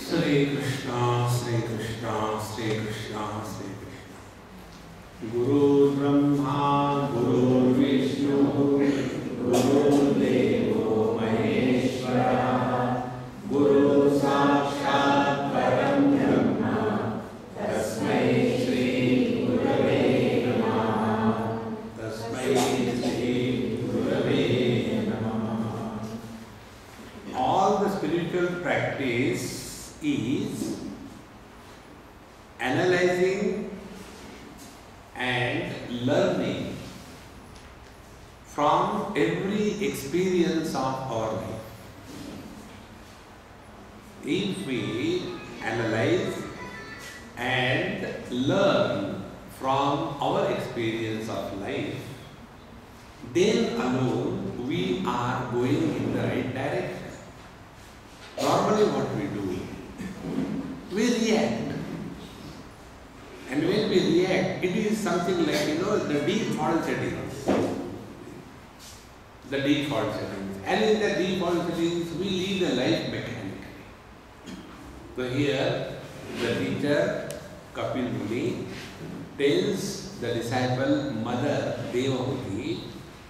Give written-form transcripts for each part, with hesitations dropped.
Hare Krishna, Hare Krishna, Hare Krishna, Hare Krishna. Guru Brahma, Guru Vishnu, Guru Devo Maheshwara, Guru Sakshat Param Brahma, Tasmai Shri Gurave Namaha, Tasmai Shri Gurave Namaha. All the spiritual practice is analyzing and learning from every experience of our life. If we analyze and learn from our experience of life, then alone we are going in the right direction. Normally what we do, we react. And when we react, it is something like, the default settings. The default settings. And in the default settings, we lead the life mechanically. So here, the teacher, Kapil Muni, tells the disciple, Mother Devahuti,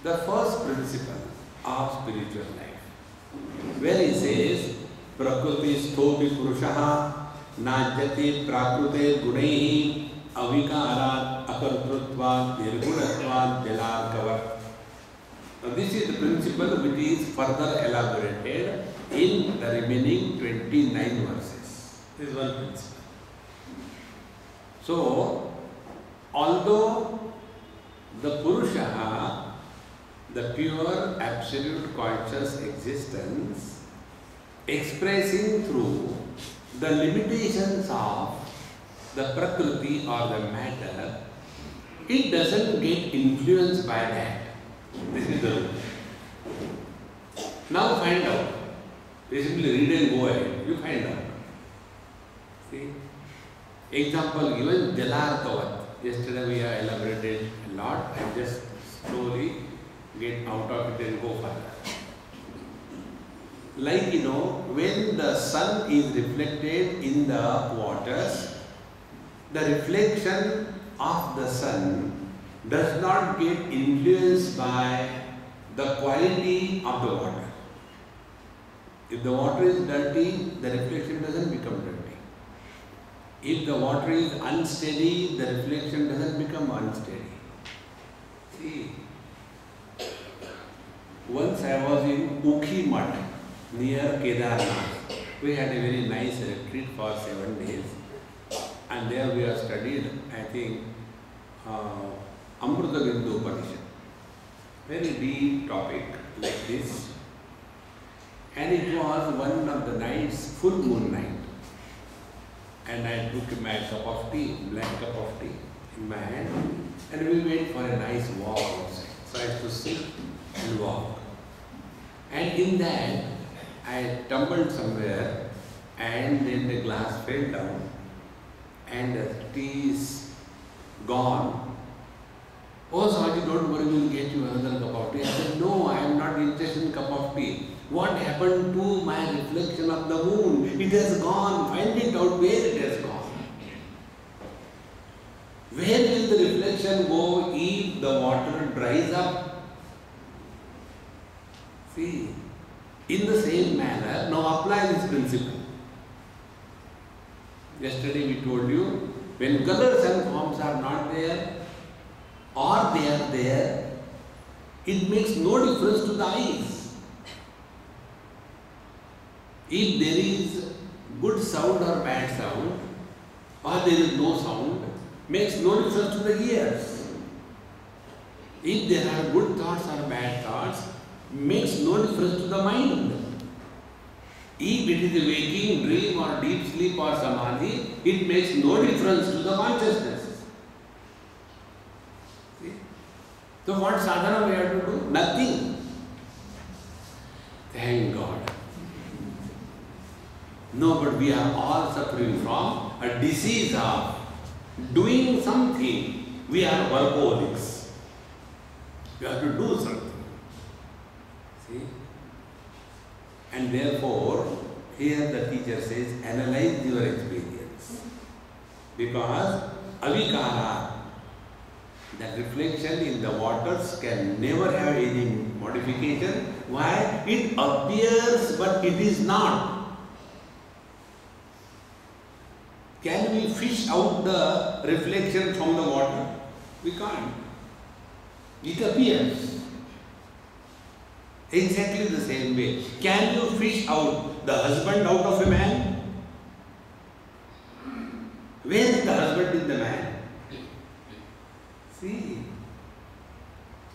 the first principle of spiritual life. Where he says, Prakriti sthopi purushaha najyati prakrute gunehi avikarat akartrutvat nirgunatvat jalarkavat. Now this is the principle which is further elaborated in the remaining 29 verses. This is one principle. So, although the Purusha, the pure absolute conscious existence, expressing through the limitations of the Prakriti or the matter, it doesn't get influenced by that. This is the rule. Now find out. You simply read and go ahead. You find out. See? Example given, Jalarkavat. Yesterday we have elaborated a lot. I just slowly get out of it and go further. Like, when the sun is reflected in the waters, the reflection of the sun does not get influenced by the quality of the water. If the water is dirty, the reflection doesn't become dirty. If the water is unsteady, the reflection doesn't become unsteady. See, once I was in Ukhi Mutt, near Kedarnath. We had a very nice retreat for 7 days, and there we have studied, I think, Amrita Bindu Upanishad. Very deep topic like this. And it was one of the nights, full moon night. And I took my cup of tea, black cup of tea in my hand, and we went for a nice walk outside. So I used to sit and walk. And in that, I tumbled somewhere, and then the glass fell down, and the tea is gone. Oh, Swami, don't worry, we'll get you another cup of tea. I said, no, I am not interested in cup of tea. What happened to my reflection of the moon? It has gone. Find it out where it has gone. Where will the reflection go if the water dries up? See, in the same manner, now apply this principle. Yesterday we told you, when colors and forms are not there, or they are there, it makes no difference to the eyes. If there is good sound or bad sound, or there is no sound, makes no difference to the ears. If there are good thoughts or bad thoughts, makes no difference to the mind. If it is a waking dream or deep sleep or samadhi, it makes no difference to the consciousness. See? So what sadhana we have to do? Nothing. Thank God. No, but we are all suffering from a disease of doing something. We are workaholics. We have to do something. See? And therefore, here the teacher says, analyze your experience. Because avikara, that reflection in the waters can never have any modification. Why? It appears but it is not. Can we fish out the reflection from the water? We can't. It appears. Exactly the same way. Can you fish out the husband out of a man? Where is the husband in the man? See.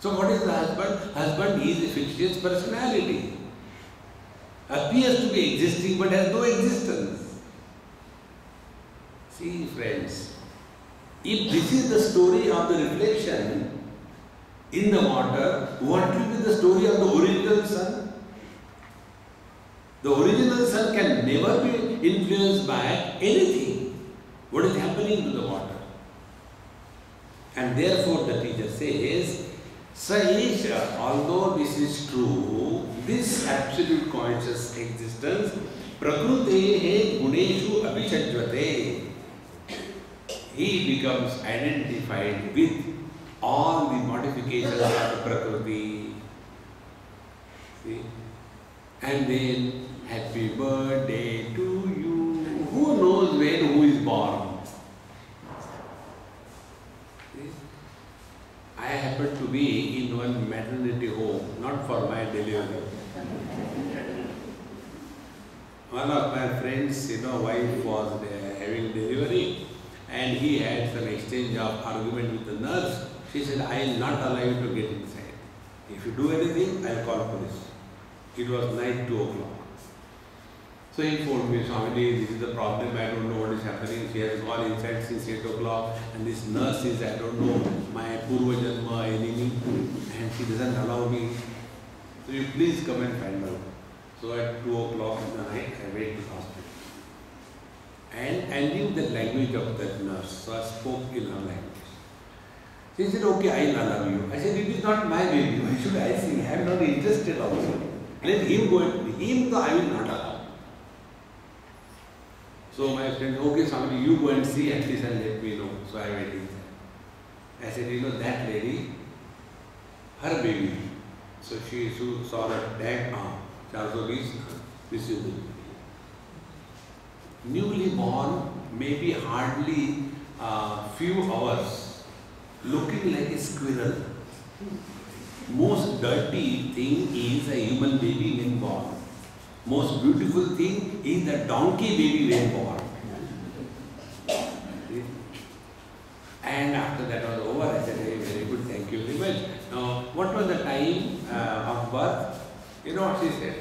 So what is the husband? Husband is a fictitious personality. Appears to be existing but has no existence. See friends, if this is the story of the reflection in the water, what will be the story of the original sun? The original sun can never be influenced by anything. What is happening to the water? And therefore the teacher says, Saisha, although this is true, this absolute conscious existence, prakrutehe guneshu abhishajvate, he becomes identified with all the modifications of the prakriti. See? And then, happy birthday to you. Who knows when who is born? See? I happen to be in one maternity home, not for my delivery. One of my friends, wife was having delivery, and he had some exchange of argument with the nurse. She said, I will not allow you to get inside. If you do anything, I will call police. It was night 2 o'clock. So he told me, Swami, this is the problem, I don't know what is happening. She has gone inside since 8 o'clock, and this nurse is, I don't know, my Purva Janma enemy, and she doesn't allow me. So you please come and find out. So at 2 o'clock in the night, I went to the hospital. And I knew the language of that nurse, so I spoke in her language. She said, okay, I will allow you. I said, it is not my baby. Why should I see? I am not interested also. Let him go and him, though I will not allow. So my friend, okay, Swami, you go and see at least and let me know. So I went inside. I said, that lady, her baby. So she saw the tag, 420, this is the baby. Newly born, maybe hardly few hours, looking like a squirrel. Most dirty thing is a human baby when born. Most beautiful thing is the donkey baby when born. And after that was over, I said, hey, very good, thank you very much. Now, what was the time of birth? You know what she said?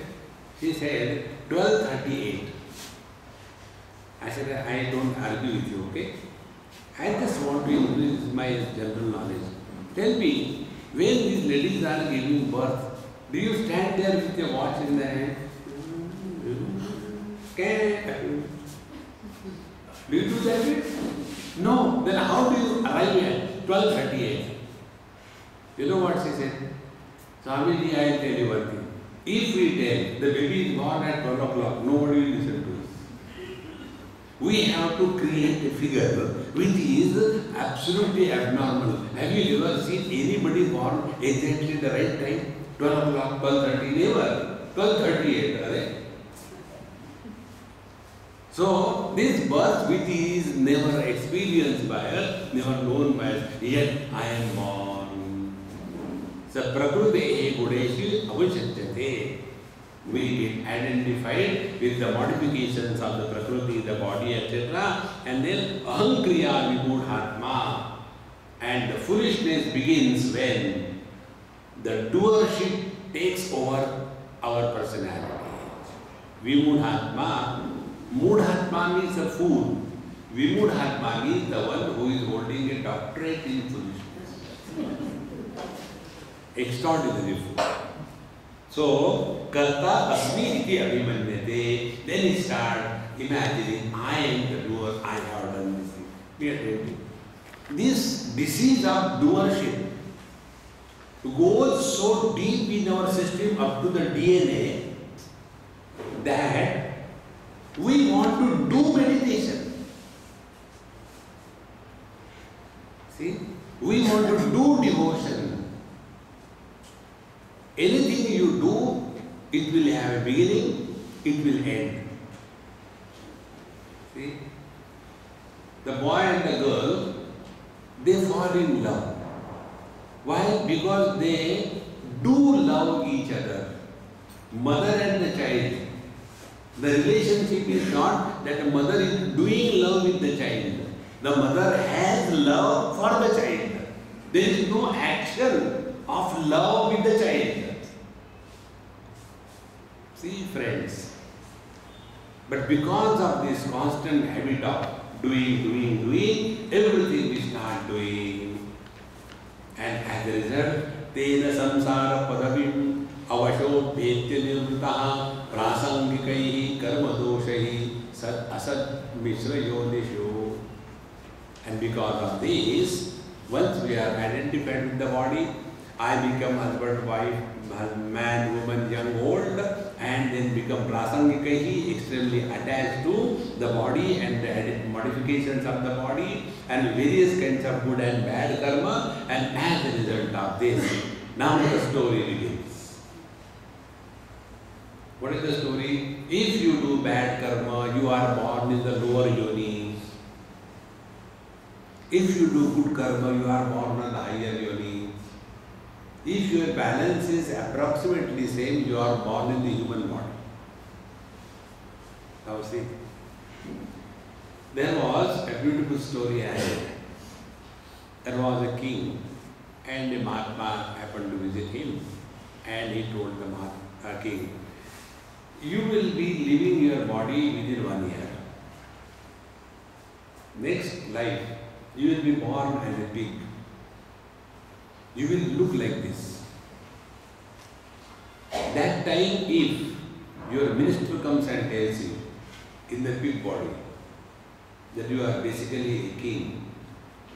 She said 12:38. I said, I don't argue with you, okay? I just want to increase my general knowledge. Tell me, when these ladies are giving birth, do you stand there with your watch in the hand? Do you do that? No. Then how do you arrive at 12:38? You know what she said? Swamiji, I will tell you one thing. If we tell the baby is born at 12 o'clock, nobody will listen to us. We have to create a figure which is absolutely abnormal. Have you ever seen anybody born exactly the right time? 12 o'clock, 12:30, never. 12:38, right? So, this birth which is never experienced by us, never known by us, yet I am born. So, prakrute gudeshi avachyate. We get identified with the modifications of the prakriti, the body, etc. And then ahankriya vimudhatma. And the foolishness begins when the doership takes over our personality. Vimudhatma. Mudhatma means a fool. Vimudhatma means the one who is holding a doctorate in foolishness. Extraordinary fool. So, karta asmi iti abhimanyate. Then he starts imagining, I am the doer, I have done this thing. We are doing this disease of doership goes so deep in our system up to the DNA that We want to do meditation. See? We want to do devotion. Anything you do, it will have a beginning, it will end. See? The boy and the girl, they fall in love. Why? Because they do love each other. Mother and the child. The relationship is not that the mother is doing love with the child. The mother has love for the child. There is no action of love with the child. See, friends. But because of this constant habit of doing, everything we start doing. And as a result, tena samsara padavim avashobhyetya nirvitaha prasangikaihi karma doshahi sat asat mishra yodishu. And because of this, once we are identified with the body, I become husband, wife, man, woman, young, old, and then become prasangikahi, extremely attached to the body and the modifications of the body and various kinds of good and bad karma. And as a result of this, now the story begins. What is the story? If you do bad karma, you are born in the lower yonis. If you do good karma, you are born in the higher yonis. If your balance is approximately same, you are born in the human body. Now see, there was a beautiful story ahead. There was a king and a Mahatma happened to visit him, and he told the king, you will be leaving your body within 1 year. Next life, you will be born as a pig. You will look like this. That time, if your minister comes and tells you in the pig body that you are basically a king,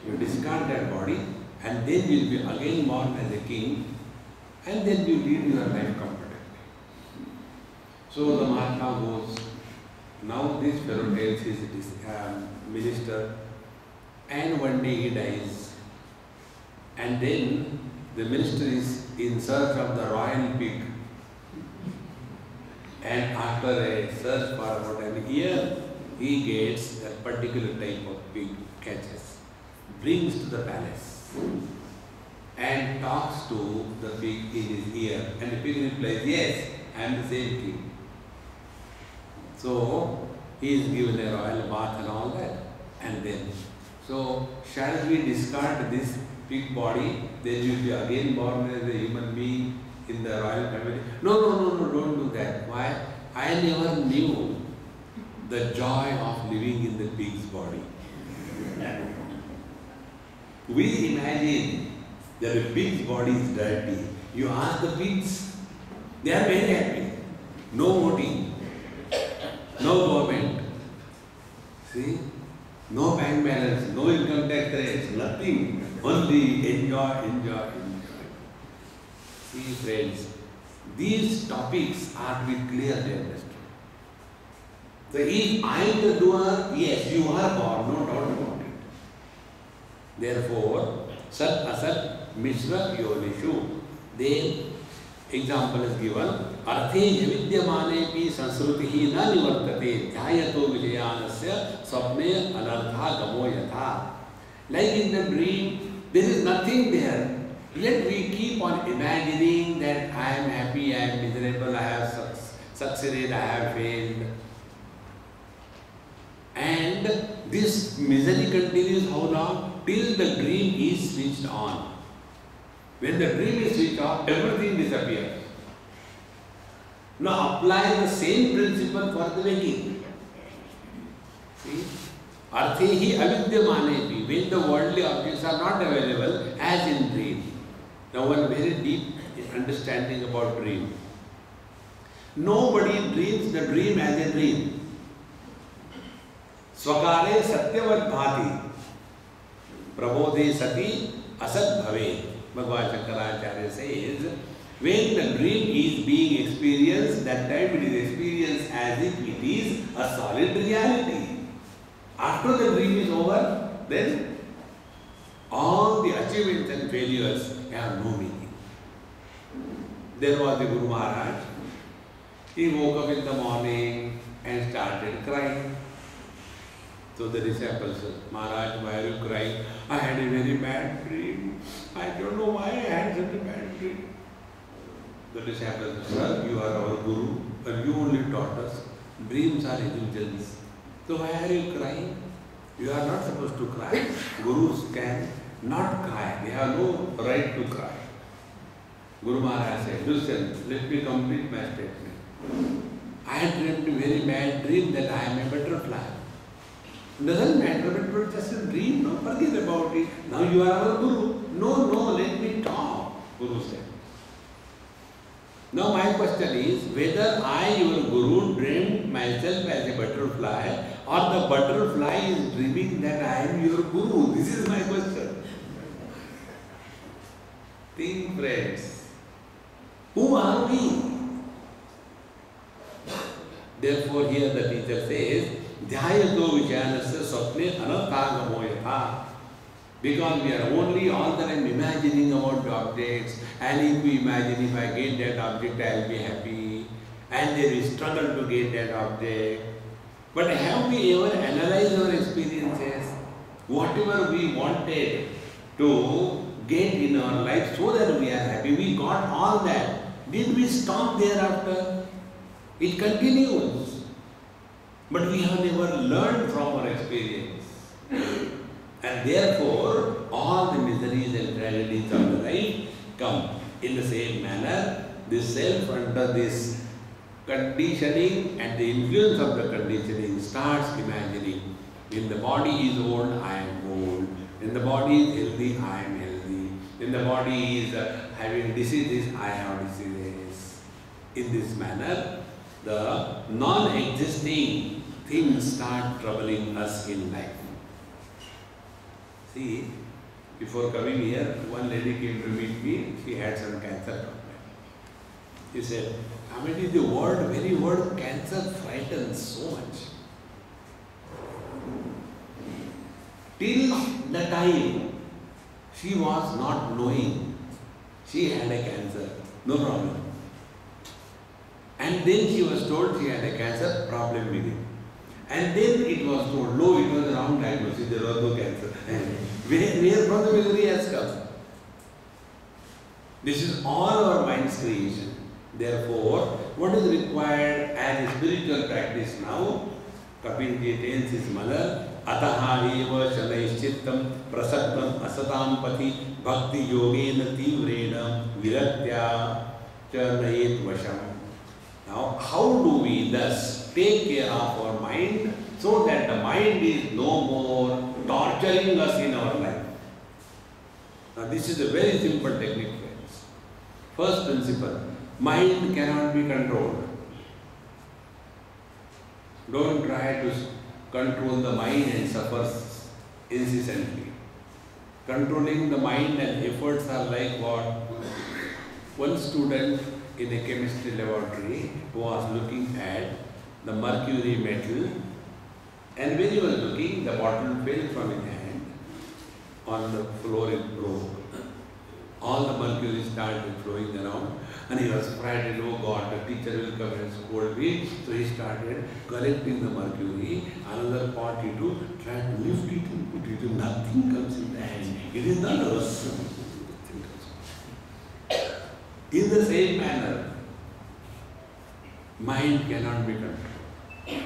you discard that body and then you will be again born as a king, and then you lead your life comfortably. So the Mahatma goes. Now this fellow tells his minister, and one day he dies. And then the minister is in search of the royal pig. And after a search for about a year, he gets a particular type of pig, catches, brings to the palace, and talks to the pig in his ear. And the pig replies, yes, I am the same king. So he is given a royal bath and all that. And then, so shall we discard this pig body, then you will be again born as a human being in the royal family? No, don't do that. Why? I never knew the joy of living in the pig's body. We imagine that the pig's body is dirty. You ask the pigs, they are very happy. No voting, no government. See? No bank balance, no income tax rates, nothing. Only enjoy. See, friends, these topics are to be clearly understood. So if I am the doer, yes, you are born, no doubt about it. Therefore, Sat Asat Mishra Yonishu. Then example is given. Arthe vidyamanepi sansrutihi na nivartate dhyayato vijayanasya swapne anartha gamo yatha. Like in the dream, there is nothing there. Yet we keep on imagining that I am happy, I am miserable, I have succeeded, I have failed. And this misery continues how long? Till the dream is switched on. When the dream is switched off, everything disappears. Now apply the same principle for the waking. See? Arthehi avidyamanepi, when the worldly objects are not available as in dream. Now one very deep understanding about dream. Nobody dreams the dream as a dream. Swakare satyavat bhati, prabodhe sati asat bhave. Bhagwan Shankaracharya says, When the dream is being experienced, that time it is experienced as if it is a solid reality. After the dream is over, then all the achievements and failures have no meaning. There was the Guru Maharaj. He woke up in the morning and started crying. So the disciples said, Maharaj, why are you crying? I had a very bad dream. I don't know why I had such a bad dream. The disciples said, sir, you are our Guru, and you only taught us. Dreams are illusions. So why are you crying? You are not supposed to cry. Gurus can not cry. They have no right to cry. Guru Maharaj said, listen, let me complete my statement. I had dreamed a very bad dream that I am a butterfly. Doesn't matter, but it was just a dream, no, forget about it. Now you are our Guru. No, let me talk, Guru said. Now my question is, whether I, your Guru, dreamed myself as a butterfly, or the butterfly is dreaming that I am your Guru. This is my question. Think, friends. Who are we? Therefore, here the teacher says, Dhyayato Vijayanasya Swapne Anarthagamo Yatha. Because we are only all the time imagining about the objects, and if we imagine if I get that object, I will be happy, and then we struggle to get that object. But have we ever analyzed our experiences? Whatever we wanted to get in our life so that we are happy, we got all that. Did we stop thereafter? It continues. But we have never learned from our experience. And therefore, all the miseries and tragedies of the life come in the same manner. This self under this conditioning and the influence of the conditioning starts imagining. When the body is old, I am old. When the body is healthy, I am healthy. When the body is having diseases, I have diseases. In this manner, the non-existing things start troubling us in life. See, before coming here, one lady came to meet me. She had some cancer problem. She said, Amit, the very word cancer frightens so much. Till the time she was not knowing she had a cancer, no problem. And then she was told she had a cancer, problem began. And then it was told, no, it was a wrong diagnosis, there was no cancer. Where from the misery has come? This is all our mind's creation. Therefore, what is required as a spiritual practice now? Kapilgita tells his mother, Ataha eva shanaishchittam prasattam asatam pati bhakti yogena tivrena viraktya chanayet vasham. Now, how do we thus take care of our mind so that the mind is no more torturing us in our life? Now, this is a very simple technique, friends. First principle, mind cannot be controlled. Don't try to control the mind and suffer incessantly. Controlling the mind and efforts are like what? One student in a chemistry laboratory was looking at the mercury metal, and when he was looking, the bottle fell from his hand. On the floor it broke. All the mercury started flowing around, and he was frightened, oh God, the teacher will come and scold me. So he started collecting the mercury. Another pot he took, tried to lift it and put it in. Nothing comes in the hand. It is not us. In the same manner, mind cannot be controlled.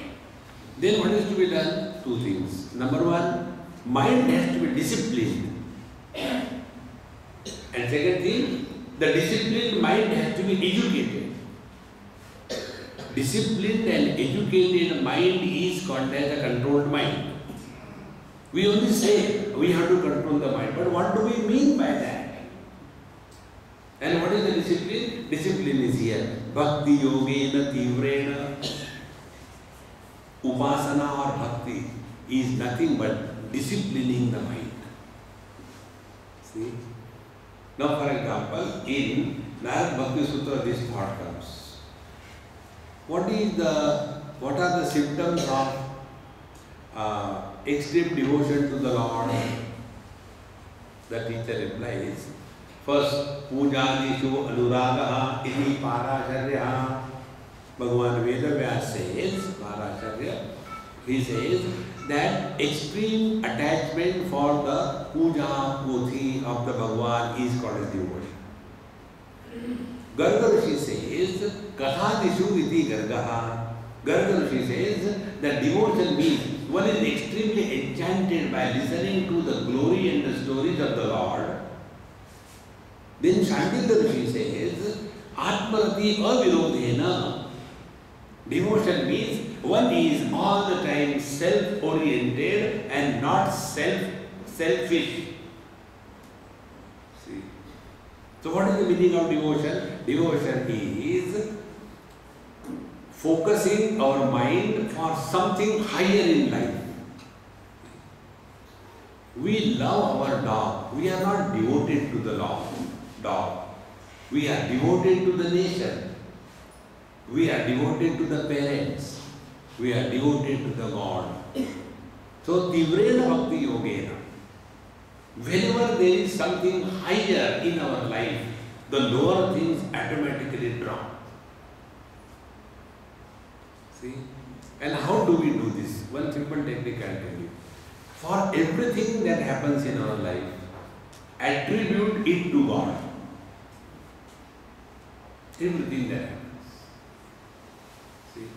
Then what is to be done? Two things. Number one, mind has to be disciplined. And second thing, the disciplined mind has to be educated. Disciplined and educated mind is called as a controlled mind. We only say we have to control the mind, but what do we mean by that? And what is the discipline? Discipline is here. Bhakti yogena tivrena. Upasana or bhakti is nothing but disciplining the mind. See? Now, for example, in Narad Bhakti Sutra, this thought comes. What are the symptoms of extreme devotion to the Lord? The teacher replies, first, Pujadishu Anuragaha iti Paracharya. Bhagavan Vedavyas says, Paracharya, he says that extreme attachment for the puja, puthi of the Bhagavan is called as devotion. Garga Rishi says, Kathadishu iti Gargaha. Garga Rishi says that devotion means one is extremely enchanted by listening to the glory and the stories of the Lord. Then Shandilya Rishi says, Atmarati avirodhena. Devotion means one is all the time self-oriented and not selfish. See. So what is the meaning of devotion? Devotion is focusing our mind for something higher in life. We love our dog. We are not devoted to the dog. We are devoted to the nation. We are devoted to the parents. We are devoted to the God. So, Tivrena Bhakti Yogena. Whenever there is something higher in our life, the lower things automatically drop. See? And how do we do this? One simple technique I will tell you. For everything that happens in our life, attribute it to God. Everything that happens. See?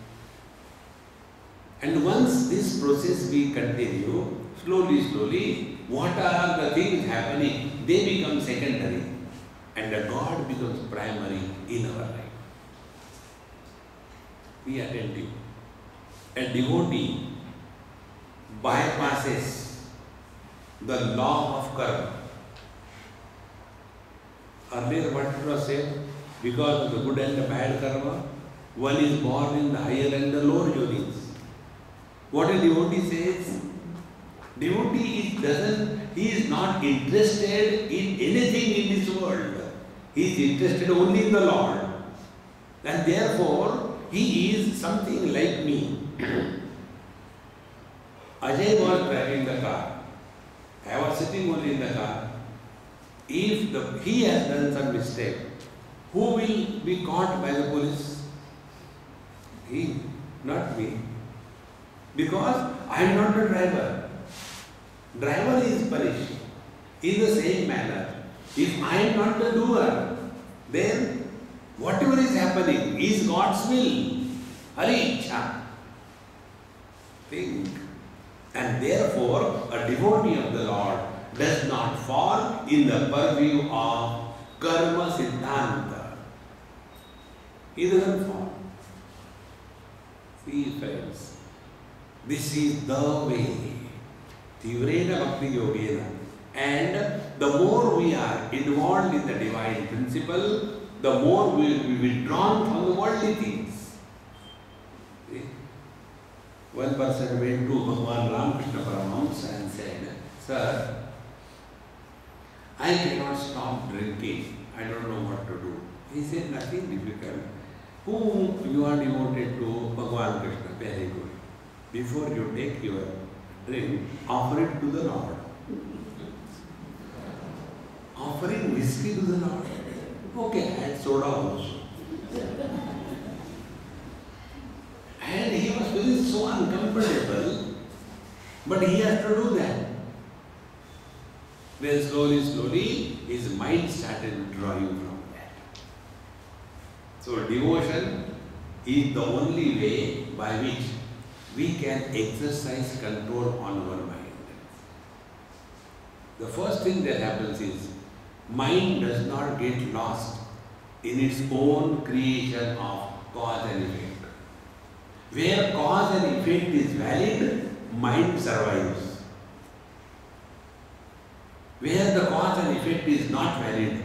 And once this process we continue, slowly, what are the things happening? They become secondary and the God becomes primary in our life. Be attentive. A devotee bypasses the law of karma. Earlier what it was said, because of the good and the bad karma, one is born in the higher and the lower yonis. What a devotee says? Devotee he is not interested in anything in this world. He is interested only in the Lord. And therefore, he is something like me. Ajay was driving the car. I was sitting only in the car. If he has done some mistake, who will be caught by the police? He, not me. Because I am not the driver. Driver is punished. In the same manner, if I am not the doer, then whatever is happening is God's will. Hari Ichha. Think. And therefore, a devotee of the Lord does not fall in the purview of karma siddhanta. He doesn't fall. See, friends, this is the way. Tivrena Bhakti Yogena. And the more we are involved in the divine principle, the more we will be withdrawn from the worldly things. See? One person went to Bhagavan Ramakrishna Paramahamsa and said, Sir, I cannot stop drinking. I don't know what to do. He said, nothing difficult. Whom you are devoted to? Bhagavan Krishna. Very good. Before you take your drink, offer it to the Lord. Offering whiskey to the Lord. Okay, add soda also. And he was feeling so uncomfortable, but he has to do that. Then slowly, his mind started drawing from that. So devotion is the only way by which we can exercise control on our mind. The first thing that happens is, mind does not get lost in its own creation of cause and effect. Where cause and effect is valid, mind survives. Where the cause and effect is not valid,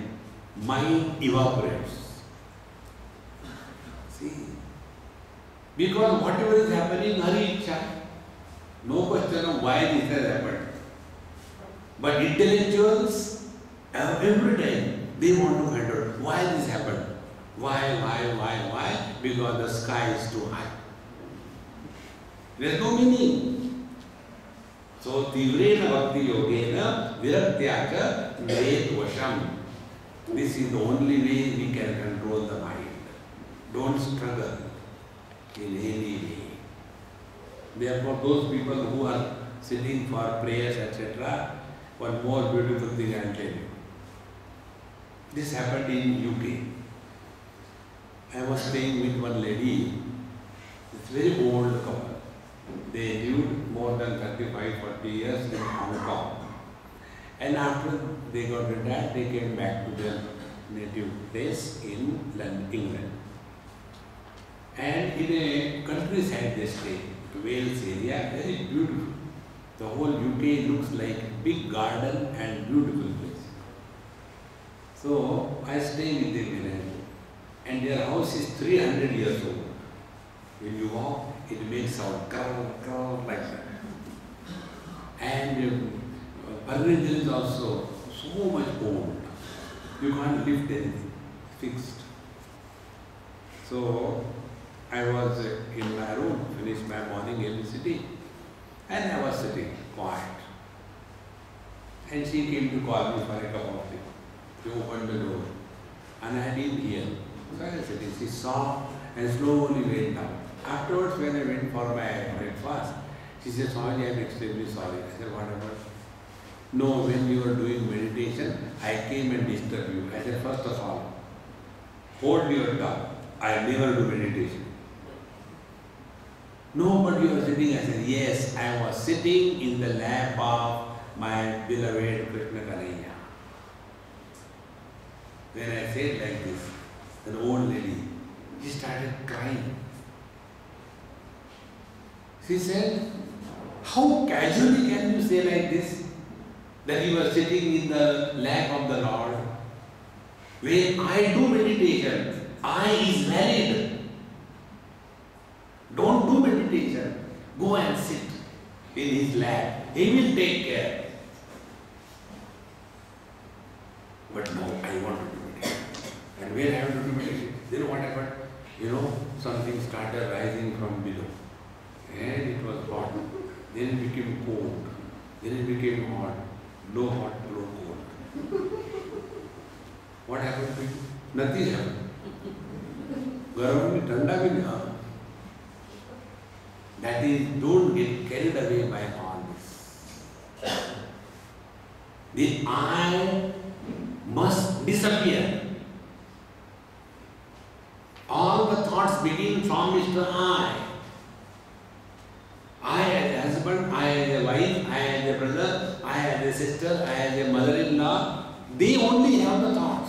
mind evaporates. See? Because whatever is happening, Hari Ichha. No question of why this has happened. But intellectuals, every time, They want to find out why this happened. Why? Because the sky is too high. There is no meaning. So, Tivrena Bhakti Yogena Viraktyaka Nayet Vasham. This is the only way we can control the mind. Don't struggle in any way. Therefore, those people who are sitting for prayers, etc., one more beautiful thing I will tell you. This happened in UK. I was staying with one lady. It's a very old couple. They lived more than 35-40 years in Hong Kong. And after they got retired, they came back to their native place in England. And in a countryside they stay, Wales area, very beautiful. The whole UK looks like a big garden and beautiful place. So I stay with them and their house is 300 years old. When you walk, it makes sound like that. And furniture is also so much old. You can't lift anything, fixed. So I was in my room, finished my morning ABC, and I was sitting quiet. And she came to call me for a cup of tea. She opened the door, and I didn't hear. So I was sitting. She saw and slowly went down. Afterwards, when I went for my breakfast, she said, "Swami, I am extremely sorry." I said, "What about?" "No, when you were doing meditation, I came and disturbed you." I said, "First of all, hold your tongue. I never do meditation." "No, but you were sitting." I said, "Yes, I was sitting in the lap of my beloved Krishna Kanhaiya." When I said like this, an old lady, she started crying. She said, "How casually can you say like this? That you are sitting in the lap of the Lord? When I do meditation, I is valid. Don't do meditation. Go and sit in his lap. He will take care." But no, I want to do meditation. And when I have to do meditation, then what happened? Something started rising from below. And it was hot. Then it became cold. Then it became hot. Blow hot, blow cold. What happened to you? Nothing happened. Garam mein thanda bhi nahi. That is, don't get carried away by all this. The I must disappear. All the thoughts begin from Mr. I. I as a husband, I as a wife, I as a brother, I as a sister, I as a mother-in-law, they only have the thought.